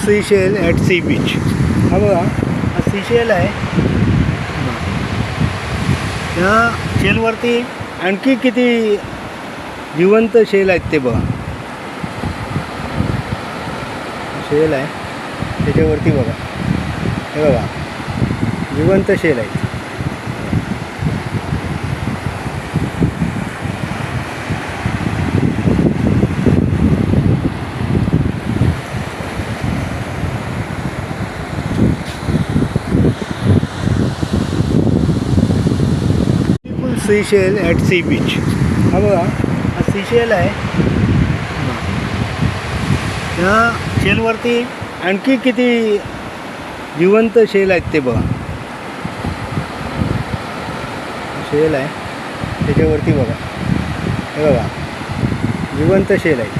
Seashell at sea beach. हा बघा, हा सीशेल आहे. त्या शेलवरती आणखी किती जिवंत शेल आहेत ते बघा. शेल आहे त्याच्यावरती बघा, हे बघा जिवंत शेल आहेत. Seashell at sea beach. हा बघा, हा सीशेल आहे. त्या शेलवरती आणखी किती जिवंत शेल आहेत ते बघा. शेल आहे त्याच्यावरती बघा, हे बघा जिवंत शेल आहेत.